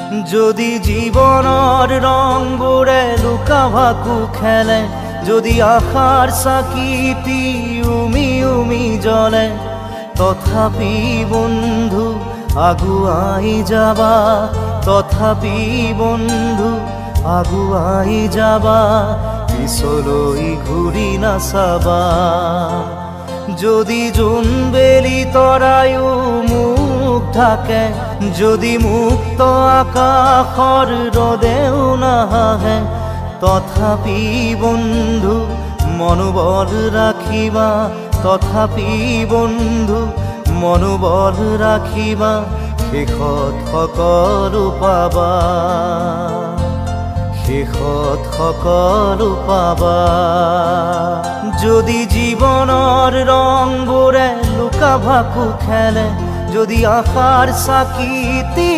যদি জীবনৰ ৰংবোৰে লুকা ভাকু খেলে, যদি আশাৰ চাকিটি উমি উমি জ্বলে, তথাপি বন্ধু আগুৱাই যাবা, তথাপি বন্ধু আগুৱাই যাবা, পিছলৈ ঘূৰি নাচাবা। যদি জোনবেলি তৰায়ো মুখ ঢাকে, যদি মুক্ত আকাশৰ ৰদেও নাহে, তথাপি বন্ধু মনোবল ৰাখিবা, তথাপি বন্ধু মনোবল ৰাখিবা, শেষত সকলো পাবা, শেষত সকলো পাবা। যদি জীৱনৰ ৰংবোৰে লুকা ভাকু খেলে, যদি আশাৰ চাকিটি